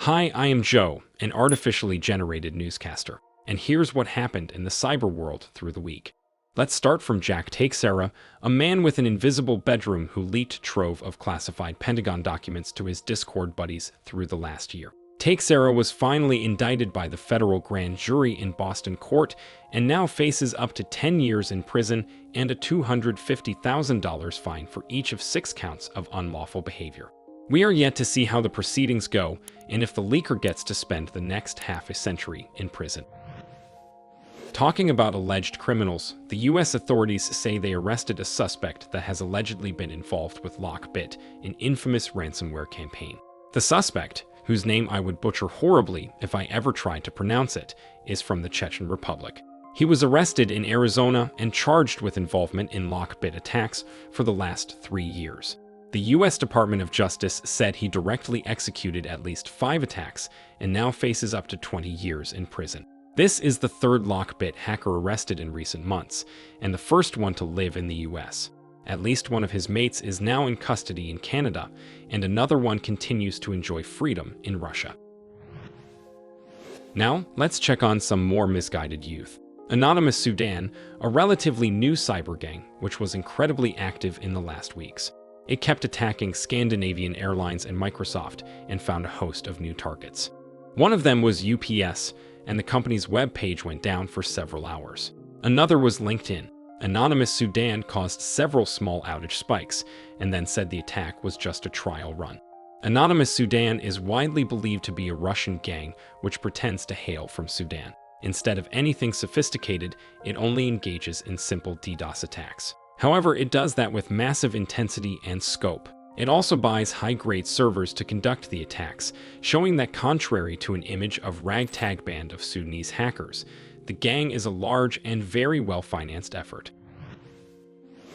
Hi, I am Joe, an artificially generated newscaster, and here's what happened in the cyber world through the week. Let's start from Jack Teixeira, a man with an invisible bedroom who leaked trove of classified Pentagon documents to his Discord buddies through the last year. Teixeira was finally indicted by the federal grand jury in Boston court and now faces up to 10 years in prison and a $250,000 fine for each of 6 counts of unlawful behavior. We are yet to see how the proceedings go and if the leaker gets to spend the next half a century in prison. Talking about alleged criminals, the U.S. authorities say they arrested a suspect that has allegedly been involved with Lockbit, an infamous ransomware campaign. The suspect, whose name I would butcher horribly if I ever tried to pronounce it, is from the Chechen Republic. He was arrested in Arizona and charged with involvement in Lockbit attacks for the last 3 years. The U.S. Department of Justice said he directly executed at least 5 attacks and now faces up to 20 years in prison. This is the third Lockbit hacker arrested in recent months, and the first one to live in the U.S. At least one of his mates is now in custody in Canada, and another one continues to enjoy freedom in Russia. Now, let's check on some more misguided youth. Anonymous Sudan, a relatively new cyber gang, which was incredibly active in the last weeks. It kept attacking Scandinavian Airlines and Microsoft and found a host of new targets. One of them was UPS, and the company's web page went down for several hours. Another was LinkedIn. Anonymous Sudan caused several small outage spikes and then said the attack was just a trial run. Anonymous Sudan is widely believed to be a Russian gang which pretends to hail from Sudan. Instead of anything sophisticated, it only engages in simple DDoS attacks. However, it does that with massive intensity and scope. It also buys high-grade servers to conduct the attacks, showing that contrary to an image of ragtag band of Sudanese hackers, the gang is a large and very well-financed effort.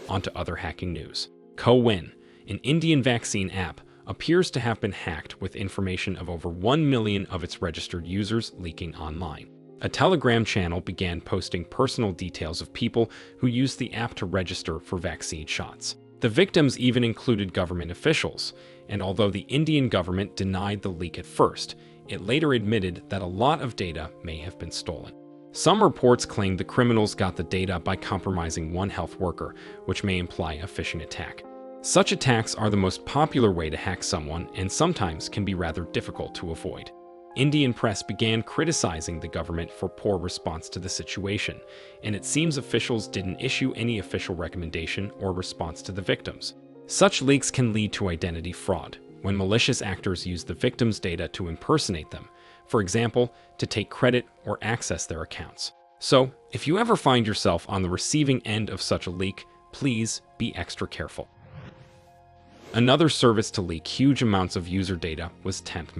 On to other hacking news. CoWin, an Indian vaccine app, appears to have been hacked with information of over 1 million of its registered users leaking online. A Telegram channel began posting personal details of people who used the app to register for vaccine shots. The victims even included government officials, and although the Indian government denied the leak at first, it later admitted that a lot of data may have been stolen. Some reports claimed the criminals got the data by compromising one health worker, which may imply a phishing attack. Such attacks are the most popular way to hack someone and sometimes can be rather difficult to avoid. Indian press began criticizing the government for poor response to the situation, and it seems officials didn't issue any official recommendation or response to the victims. Such leaks can lead to identity fraud, when malicious actors use the victims' data to impersonate them, for example, to take credit or access their accounts. So, if you ever find yourself on the receiving end of such a leak, please be extra careful. Another service to leak huge amounts of user data was Temp.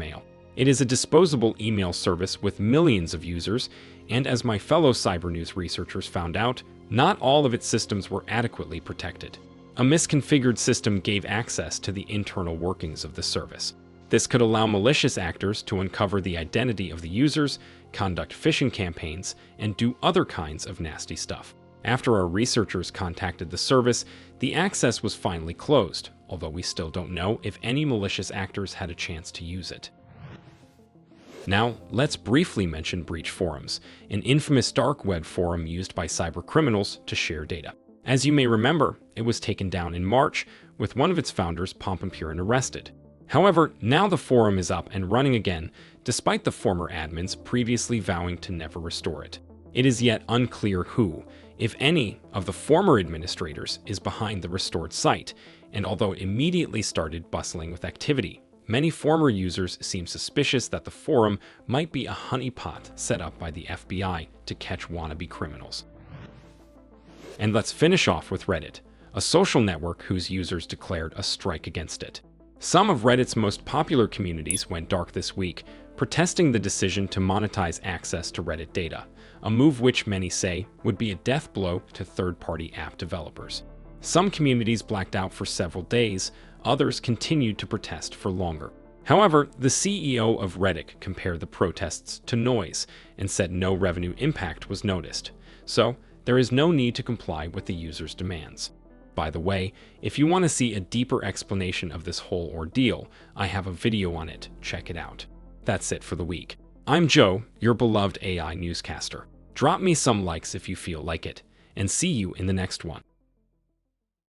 It is a disposable email service with millions of users, and as my fellow Cybernews researchers found out, not all of its systems were adequately protected. A misconfigured system gave access to the internal workings of the service. This could allow malicious actors to uncover the identity of the users, conduct phishing campaigns, and do other kinds of nasty stuff. After our researchers contacted the service, the access was finally closed, although we still don't know if any malicious actors had a chance to use it. Now, let's briefly mention BreachForums, an infamous dark web forum used by cybercriminals to share data. As you may remember, it was taken down in March, with one of its founders, Pompurin, arrested. However, now the forum is up and running again, despite the former admins previously vowing to never restore it. It is yet unclear who, if any, of the former administrators is behind the restored site, and although it immediately started bustling with activity, many former users seem suspicious that the forum might be a honeypot set up by the FBI to catch wannabe criminals. And let's finish off with Reddit, a social network whose users declared a strike against it. Some of Reddit's most popular communities went dark this week, protesting the decision to monetize access to Reddit data, a move which many say would be a death blow to third-party app developers. Some communities blacked out for several days, others continued to protest for longer. However, the CEO of Reddit compared the protests to noise and said no revenue impact was noticed, so there is no need to comply with the users' demands. By the way, if you want to see a deeper explanation of this whole ordeal, I have a video on it, check it out. That's it for the week. I'm Joe, your beloved AI newscaster. Drop me some likes if you feel like it, and see you in the next one.